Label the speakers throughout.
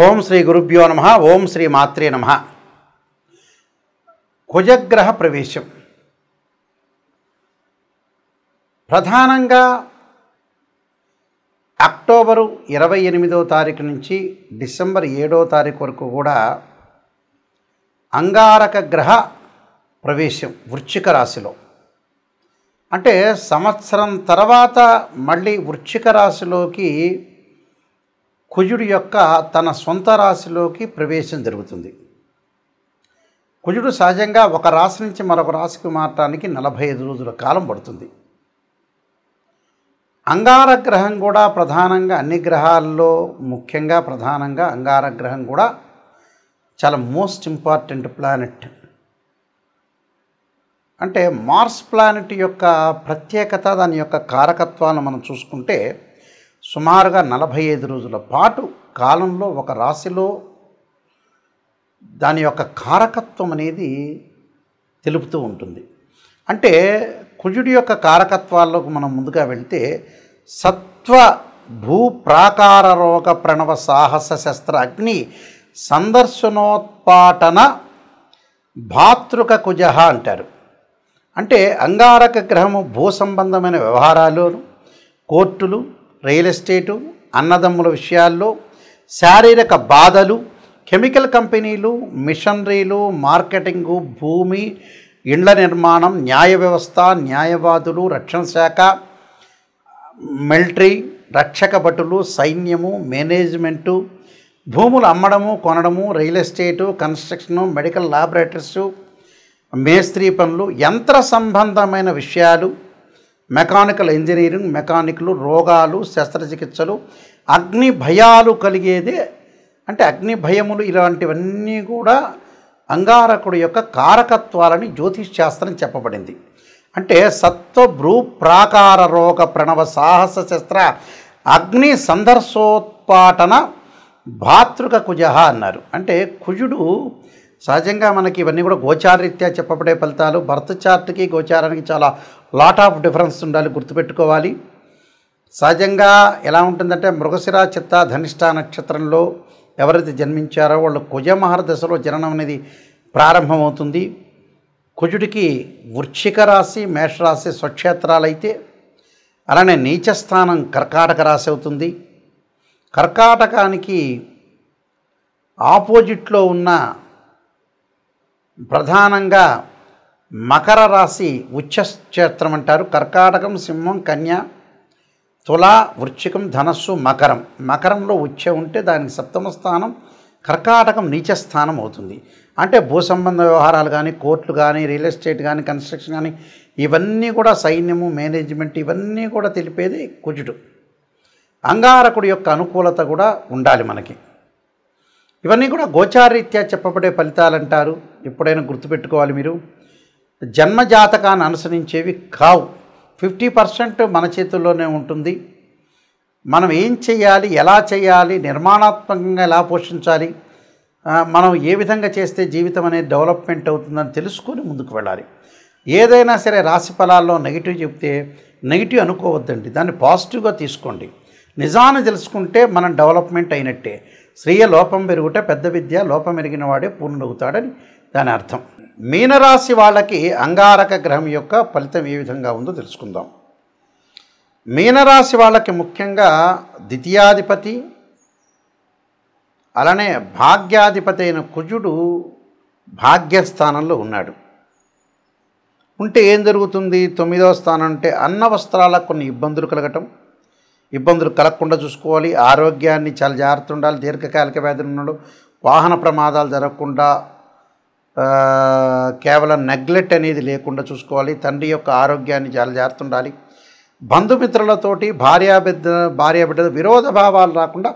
Speaker 1: ఓం శ్రీ గురుభ్యో నమః. ఓం శ్రీ మాత్రే నమః. కుజగ్రహ ప్రవేశం ప్రధానంగా అక్టోబరు 28వ తారీఖు నుంచి డిసెంబర్ 7వ తారీఖు వరకు కూడా అంగారక గ్రహ ప్రవేశం వృశ్చిక రాశిలో. అంటే సంవత్సరం తర్వాత మళ్ళీ వృశ్చిక రాశిలోకి కుజుడు యొక్క తన సొంత రాశిలోకి ప్రవేశం జరుగుతుంది. కుజుడు సహజంగా ఒక రాశి నుంచి మరొక రాశికి మారటానికి 45 రోజుల కాలం పడుతుంది. అంగారగ్రహం కూడా ప్రధానంగా అన్ని గ్రహాల్లో ముఖ్యంగా ప్రధానంగా అంగారగ్రహం కూడా చాలా మోస్ట్ ఇంపార్టెంట్ ప్లానెట్. అంటే మార్స్ ప్లానెట్ యొక్క ప్రత్యేకత, దాని యొక్క కారకత్వాలను మనం చూసుకుంటే సుమారుగా 45 రోజుల పాటు కాలంలో ఒక రాశిలో దాని యొక్క కారకత్వం అనేది తెలుపుతూ ఉంటుంది. అంటే కుజుడి యొక్క కారకత్వాల్లోకి మనం ముందుగా వెళ్తే సత్వ భూ ప్రాకార రోగ ప్రణవ సాహస శస్త్ర అగ్ని సందర్శనోత్పాటన భాతృక కుజ అంటారు. అంటే అంగారక గ్రహము భూ సంబంధమైన వ్యవహారాలు, కోర్టులు, రియల్ ఎస్టేటు, అన్నదమ్ముల విషయాల్లో, శారీరక బాధలు, కెమికల్ కంపెనీలు, మిషనరీలు, మార్కెటింగు, భూమి, ఇండ్ల నిర్మాణం, న్యాయ వ్యవస్థ, న్యాయవాదులు, రక్షణ శాఖ, మిలిటరీ, రక్షక భటులు, సైన్యము, మేనేజ్మెంటు, భూములు అమ్మడము కొనడము, రియల్ ఎస్టేటు, కన్స్ట్రక్షను, మెడికల్ ల్యాబొరేటరీసు, మేస్త్రీ పనులు, యంత్ర సంబంధమైన విషయాలు, మెకానికల్ ఇంజనీరింగ్, మెకానిక్లు, రోగాలు, శస్త్రచికిత్సలు, అగ్ని భయాలు కలిగేదే. అంటే అగ్ని భయములు ఇలాంటివన్నీ కూడా అంగారకుడు యొక్క కారకత్వాలని జ్యోతిష్ శాస్త్రం చెప్పబడింది. అంటే సత్వ భూ ప్రాకార రోగ ప్రణవ సాహస శస్త్ర అగ్ని సందర్శోత్పాటన భాతృక కుజ అన్నారు. అంటే కుజుడు సహజంగా మనకి ఇవన్నీ కూడా గోచారరీత్యా చెప్పబడే ఫలితాలు. బర్త్ చార్ట్కి గోచారానికి చాలా లాట్ ఆఫ్ డిఫరెన్స్ ఉండాలి, గుర్తుపెట్టుకోవాలి. సహజంగా ఎలా ఉంటుందంటే మృగశిర చిత్త ధనిష్ట నక్షత్రంలో ఎవరైతే జన్మించారో వాళ్ళు కుజమహర దశలో జననం అనేది ప్రారంభమవుతుంది. కుజుడికి వృశ్చిక రాశి, మేషరాశి స్వక్షేత్రాలైతే అలానే నీచస్థానం కర్కాటక రాశి అవుతుంది. కర్కాటకానికి ఆపోజిట్లో ఉన్న ప్రధానంగా మకర రాశి ఉచ్చక్షేత్రం అంటారు. కర్కాటకం, సింహం, కన్య, తుల, వృశ్చికం, ధనస్సు, మకరం. మకరంలో ఉచ్చ ఉంటే దానికి సప్తమ స్థానం, కర్కాటకం నీచస్థానం అవుతుంది. అంటే భూ సంబంధ వ్యవహారాలు కానీ, కోర్టులు కానీ, రియల్ ఎస్టేట్ కానీ, కన్స్ట్రక్షన్ కానీ, ఇవన్నీ కూడా సైన్యము, మేనేజ్మెంట్, ఇవన్నీ కూడా తెలిపేది కుజుడు. అంగారకుడి యొక్క అనుకూలత కూడా ఉండాలి మనకి. ఇవన్నీ కూడా గోచారరీత్యా చెప్పబడే ఫలితాలు అంటారు. ఎప్పుడైనా గుర్తుపెట్టుకోవాలి మీరు. జన్మజాతకాన్ని అనుసరించేవి కావు. 50% మన చేతుల్లోనే ఉంటుంది. మనం ఏం చేయాలి, ఎలా చేయాలి, నిర్మాణాత్మకంగా ఎలా పోషించాలి, మనం ఏ విధంగా చేస్తే జీవితం అనేది డెవలప్మెంట్ అవుతుందని తెలుసుకొని ముందుకు వెళ్ళాలి. ఏదైనా సరే రాశి ఫలాల్లో నెగిటివ్ చెప్తే నెగిటివ్ అనుకోవద్దండి, దాన్ని పాజిటివ్గా తీసుకోండి. నిజాన్ని తెలుసుకుంటే మనం డెవలప్మెంట్ అయినట్టే. శ్రీయ లోపం పెరుగుట పెద్ద విద్య, లోపం ఎరిగిన వాడే పూర్ణుడవుతాడని దాని అర్థం. మీనరాశి వాళ్ళకి అంగారక గ్రహం యొక్క ఫలితం ఏ విధంగా ఉందో తెలుసుకుందాం. మీనరాశి వాళ్ళకి ముఖ్యంగా ద్వితీయాధిపతి అలానే భాగ్యాధిపతి అయిన కుజుడు భాగ్యస్థానంలో ఉన్నాడు. ఉంటే ఏం జరుగుతుంది? 9వ స్థానం అంటే అన్న వస్త్రాలకు కొన్ని ఇబ్బందులు కలగటం, ఇబ్బందులు కలగకుండా చూసుకోవాలి. ఆరోగ్యాన్ని చాలా జాగ్రత్త ఉండాలి. దీర్ఘకాలిక వ్యాధులు ఉన్నాడు, వాహన ప్రమాదాలు జరగకుండా కేవలం నెగ్లెక్ట్ అనేది లేకుండా చూసుకోవాలి. తండ్రి యొక్క ఆరోగ్యాన్ని చాలా జాగ్రత్త ఉండాలి. బంధుమిత్రులతోటి భార్యాబిడ్డ విరోధ భావాలు రాకుండా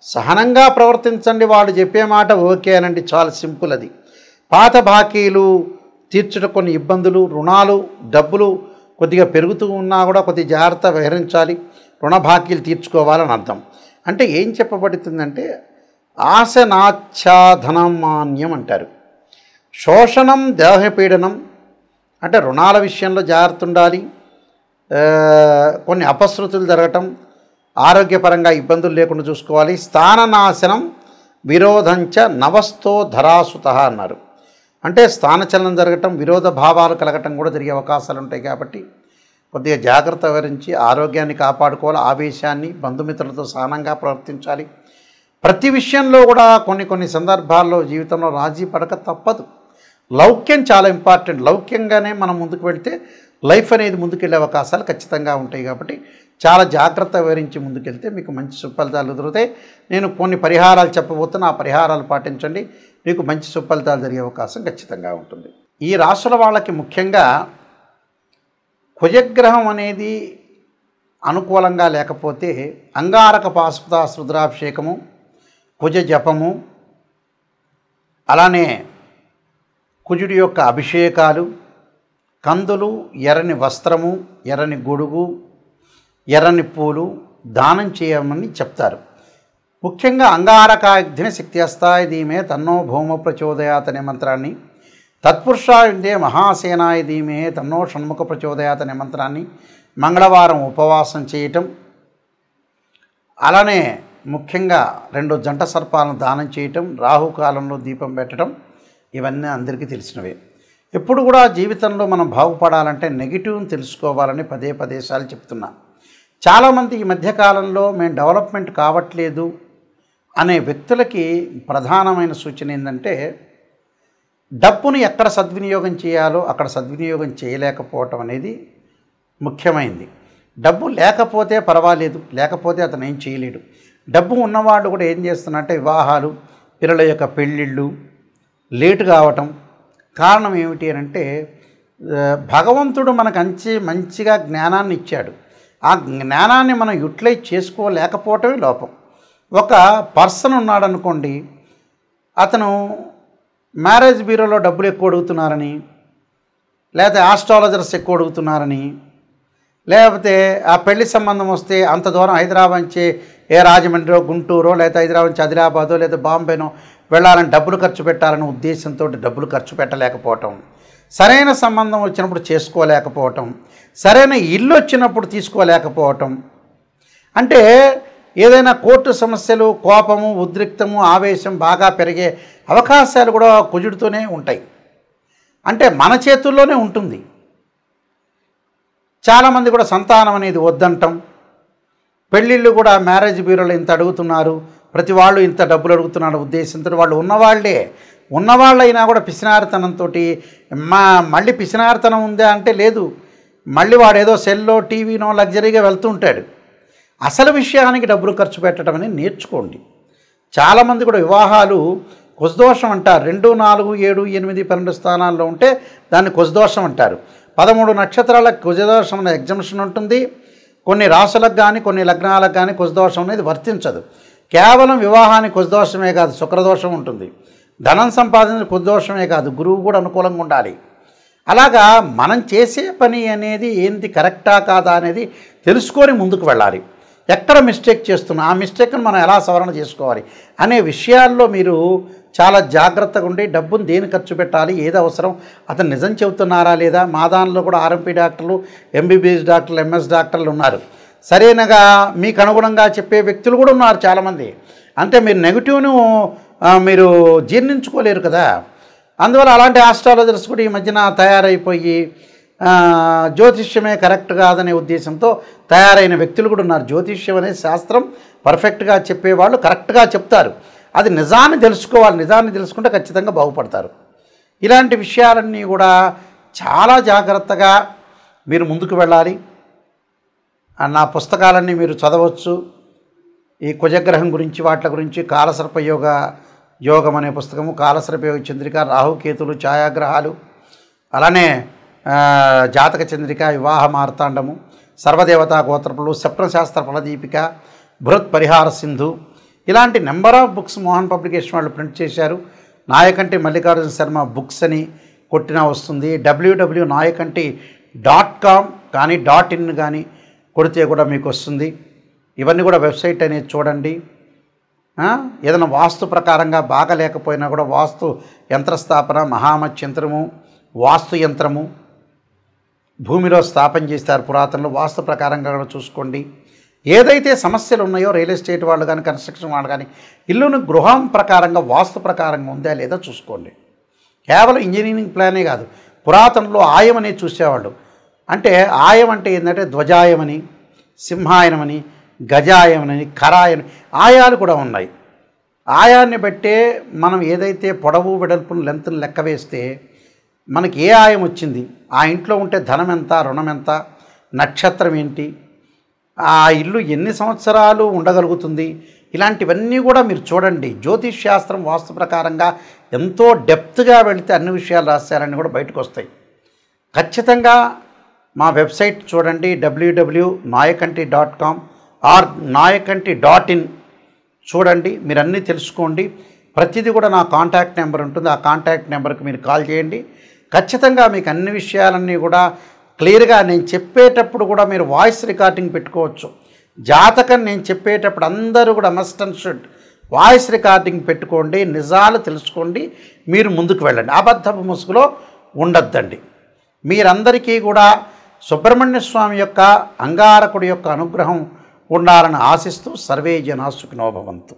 Speaker 1: సహనంగా ప్రవర్తించండి. వాళ్ళు చెప్పే మాట ఓకే అనండి, చాలా సింపుల్ అది. పాత బాకీలు తీర్చుట, కొన్ని ఇబ్బందులు, రుణాలు, డబ్బులు కొద్దిగా పెరుగుతూ ఉన్నా కూడా కొద్దిగా జాగ్రత్త వ్యవహరించాలి. రుణ బాకీలు తీర్చుకోవాలని అర్థం. అంటే ఏం చెప్పబడుతుందంటే ఆశనాచ్ఛాదనమాన్యం అంటారు. శోషణం, దేహపీడనం, అంటే రుణాల విషయంలో జాగ్రత్త ఉండాలి. కొన్ని అపశృతులు జరగటం, ఆరోగ్యపరంగా ఇబ్బందులు లేకుండా చూసుకోవాలి. స్థాననాశనం, విరోధంచ నవస్థో ధరాసుత అన్నారు. అంటే స్థానచలనం జరగటం, విరోధ భావాలు కలగటం కూడా జరిగే అవకాశాలు ఉంటాయి. కాబట్టి కొద్దిగా జాగ్రత్త వహించి ఆరోగ్యాన్ని కాపాడుకోవాలి. ఆవేశాన్ని, బంధుమిత్రులతో సహనంగా ప్రవర్తించాలి. ప్రతి విషయంలో కూడా కొన్ని సందర్భాల్లో జీవితంలో రాజీ పడక తప్పదు. లౌక్యం చాలా ఇంపార్టెంట్. లౌక్యంగానే మనం ముందుకు వెళితే లైఫ్ అనేది ముందుకెళ్ళే అవకాశాలు ఖచ్చితంగా ఉంటాయి. కాబట్టి చాలా జాగ్రత్త వహించి ముందుకెళ్తే మీకు మంచి సుఫలితాలు ఎదురుతాయి. నేను కొన్ని పరిహారాలు చెప్పబోతున్నా, ఆ పరిహారాలు పాటించండి, మీకు మంచి సుఫలితాలు జరిగే అవకాశం ఖచ్చితంగా ఉంటుంది. ఈ రాశుల వాళ్ళకి ముఖ్యంగా కుజగ్రహం అనేది అనుకూలంగా లేకపోతే అంగారక పాశుపత రుద్రాభిషేకము, కుజ జపము, అలానే కుజుడి యొక్క అభిషేకాలు, కందులు, ఎర్రని వస్త్రము, ఎర్రని గొడుగు, ఎర్రని పూలు దానం చేయమని చెప్తారు. ముఖ్యంగా అంగారకాగ్ని శక్తి అస్తాయ ధీమే తన్నో భౌమ ప్రచోదయాత్ అనే మంత్రాన్ని, తత్పురుషాయుందే మహాసేనాయ ధీమే తన్నో షణ్ముఖ ప్రచోదయాత్ అనే మంత్రాన్ని మంగళవారం ఉపవాసం చేయటం, అలానే ముఖ్యంగా 2 జంట సర్పాలను దానం చేయటం, రాహుకాలంలో దీపం పెట్టడం, ఇవన్నీ అందరికీ తెలిసినవే. ఎప్పుడు కూడా జీవితంలో మనం బాగుపడాలంటే నెగిటివ్ని తెలుసుకోవాలని పదే సార్లు చెప్తున్నా. చాలామంది ఈ మధ్యకాలంలో మేము డెవలప్మెంట్ కావట్లేదు అనే వ్యక్తులకి ప్రధానమైన సూచన ఏంటంటే డబ్బును ఎక్కడ సద్వినియోగం చేయాలో అక్కడ సద్వినియోగం చేయలేకపోవటం అనేది ముఖ్యమైనది. డబ్బు లేకపోతే పర్వాలేదు, లేకపోతే అతను ఏం చేయలేడు. డబ్బు ఉన్నవాళ్ళు కూడా ఏం చేస్తున్నారంటే వివాహాలు, పిల్లల యొక్క పెళ్ళిళ్ళు లేటు కావటం. కారణం ఏమిటి అంటే భగవంతుడు మనకు మంచిగా జ్ఞానాన్ని ఇచ్చాడు. ఆ జ్ఞానాన్ని మనం యూటిలైజ్ చేసుకోలేకపోవటమే లోపం. ఒక పర్సన్ ఉన్నాడనుకోండి, అతను మ్యారేజ్ బ్యూరోలో డబ్బులు ఎక్కువ అడుగుతున్నారని, లేకపోతే ఆస్ట్రాలజర్స్ ఎక్కువ అడుగుతున్నారని, లేకపోతే ఆ పెళ్లి సంబంధం వస్తే అంత దూరం హైదరాబాద్ నుంచి రాజమండ్రో, గుంటూరో, లేకపోతే హైదరాబాద్ నుంచి ఆదిలాబాదో లేదా బాంబేనో వెళ్ళాలని డబ్బులు ఖర్చు పెట్టాలనే ఉద్దేశంతో డబ్బులు ఖర్చు పెట్టలేకపోవటం, సరైన సంబంధం వచ్చినప్పుడు చేసుకోలేకపోవటం, సరైన ఇల్లు వచ్చినప్పుడు తీసుకోలేకపోవటం, అంటే ఏదైనా కోర్టు సమస్యలు, కోపము, ఉద్రిక్తము, ఆవేశం బాగా పెరిగే అవకాశాలు కూడా కుజుడితోనే ఉంటాయి. అంటే మన చేతుల్లోనే ఉంటుంది. చాలామంది కూడా సంతానం అనేది వద్దంటాం, పెళ్ళిళ్ళు కూడా మ్యారేజ్ బ్యూరోలో ఇంత అడుగుతున్నారు, ప్రతి వాళ్ళు ఇంత డబ్బులు అడుగుతున్నారు ఉద్దేశంతో వాళ్ళు ఉన్నవాళ్ళైనా కూడా పిసినారితనంతో మళ్ళీ పిసినారితనం ఉందా అంటే లేదు, మళ్ళీ వాడు ఏదో సెల్లో, టీవీనో లగ్జరీగా వెళ్తూ ఉంటాడు. అసలు విషయానికి డబ్బులు ఖర్చు పెట్టడం అనేది నేర్చుకోండి. చాలామంది కూడా వివాహాలు కుజదోషం అంటారు. 2, 4, 7, 8, 12 స్థానాల్లో ఉంటే దాన్ని కుజదోషం అంటారు. 13 నక్షత్రాలకు కుజదోషం అనే ఎగ్జంప్షన్ ఉంటుంది. కొన్ని రాశులకు కానీ కొన్ని లగ్నాలకు కానీ కుజదోషం అనేది వర్తించదు. కేవలం వివాహానికి కుజదోషమే కాదు, శుక్రదోషం ఉంటుంది. ధనం సంపాదించిన కుజదోషమే కాదు, గురువు కూడా అనుకూలంగా ఉండాలి. అలాగా మనం చేసే పని అనేది ఏంటి, కరెక్టా కాదా అనేది తెలుసుకొని ముందుకు వెళ్ళాలి. ఎక్కడ మిస్టేక్ చేస్తున్నా ఆ మిస్టేక్ను మనం ఎలా సవరణ చేసుకోవాలి అనే విషయాల్లో మీరు చాలా జాగ్రత్తగా ఉండి డబ్బును దేని ఖర్చు పెట్టాలి, ఏది అవసరం, అతను నిజం చెబుతున్నారా లేదా. మా దానిలో కూడా ఆర్ఎంపీ డాక్టర్లు, ఎంబీబీఎస్ డాక్టర్లు, ఎంఎస్ డాక్టర్లు ఉన్నారు. సరైనగా మీకు అనుగుణంగా చెప్పే వ్యక్తులు కూడా ఉన్నారు చాలామంది. అంటే మీరు నెగిటివ్ను మీరు జీర్ణించుకోలేరు కదా. అందువల్ల అలాంటి ఆస్ట్రాలజర్స్ కూడా ఈ మధ్యన తయారైపోయి జ్యోతిష్యమే కరెక్ట్ కాదనే ఉద్దేశంతో తయారైన వ్యక్తులు కూడా ఉన్నారు. జ్యోతిష్యం అనే శాస్త్రం పర్ఫెక్ట్గా చెప్పేవాళ్ళు కరెక్ట్గా చెప్తారు. అది నిజాన్ని తెలుసుకోవాలి. నిజాన్ని తెలుసుకుంటే ఖచ్చితంగా బాగుపడతారు. ఇలాంటి విషయాలన్నీ కూడా చాలా జాగ్రత్తగా మీరు ముందుకు వెళ్ళాలి. నా పుస్తకాలన్నీ మీరు చదవచ్చు. ఈ కుజగ్రహం గురించి, వాటి గురించి కాలసర్ప యోగం అనే పుస్తకము, కాలసర్పయోగ చంద్రిక, రాహుకేతులు, ఛాయాగ్రహాలు, అలానే జాతక చంద్రిక, వివాహ మార్తాండము, సర్వదేవతా గోత్రపులు, స్వప్నశాస్త్ర ఫలదీపిక, బృహత్ పరిహార సింధు, ఇలాంటి number of books Mohan publication వాళ్ళు ప్రింట్ చేశారు. నాయకంటి మల్లికార్జున శర్మ బుక్స్ అని కొట్టినా వస్తుంది. www.nayakanti.com కానీ .in కానీ కొడితే కూడా మీకు వస్తుంది. ఇవన్నీ కూడా వెబ్సైట్ అనేది చూడండి. ఏదైనా వాస్తు ప్రకారంగా బాగా లేకపోయినా కూడా వాస్తు యంత్రస్థాపన, మహామత్యంత్రము, వాస్తు యంత్రము భూమిలో స్థాపన చేస్తారు పురాతనలో. వాస్తు ప్రకారంగా కూడా చూసుకోండి. ఏదైతే సమస్యలు ఉన్నాయో రియల్ ఎస్టేట్ వాళ్ళు కానీ కన్స్ట్రక్షన్ వాళ్ళు కానీ ఇల్లును గృహం ప్రకారంగా వాస్తు ప్రకారంగా ఉందా లేదా చూసుకోండి. కేవలం ఇంజనీరింగ్ ప్లానే కాదు, పురాతనలో ఆయం అనేది చూసేవాళ్ళు. అంటే ఆయం అంటే ఏంటంటే ధ్వజాయమని, సింహాయనమని, గజాయమని, ఖరాయని ఆయాలు కూడా ఉన్నాయి. ఆయాన్ని బట్టే మనం ఏదైతే పొడవు వెడల్పును లెంత్ను లెక్క వేస్తే మనకి ఏ ఆయం వచ్చింది, ఆ ఇంట్లో ఉంటే ధనం ఎంత, రుణం ఎంత, నక్షత్రం ఏంటి, ఆ ఇల్లు ఎన్ని సంవత్సరాలు ఉండగలుగుతుంది, ఇలాంటివన్నీ కూడా మీరు చూడండి. జ్యోతిష్ శాస్త్రం వాస్తు ప్రకారంగా ఎంతో డెప్త్గా వెళితే అన్ని విషయాలు రాశారని కూడా బయటకు వస్తాయి. ఖచ్చితంగా మా వెబ్సైట్ చూడండి, www.nayakanti.com ఆర్ nayakanti.in చూడండి. మీరు అన్నీ తెలుసుకోండి. ప్రతిదీ కూడా నా కాంటాక్ట్ నెంబర్ ఉంటుంది, ఆ కాంటాక్ట్ నెంబర్కి మీరు కాల్ చేయండి. ఖచ్చితంగా మీకు అన్ని విషయాలన్నీ కూడా క్లియర్గా నేను చెప్పేటప్పుడు కూడా మీరు వాయిస్ రికార్డింగ్ పెట్టుకోవచ్చు. జాతకం నేను చెప్పేటప్పుడు అందరూ కూడా must and should voice recording పెట్టుకోండి, నిజాలు తెలుసుకోండి, మీరు ముందుకు వెళ్ళండి. అబద్ధపు ముసుగులో ఉండొద్దండి. మీరందరికీ కూడా సుబ్రహ్మణ్య స్వామి యొక్క అంగారకుడి యొక్క అనుగ్రహం ఉండాలని ఆశిస్తూ సర్వే జనా సుఖినో భవంతు.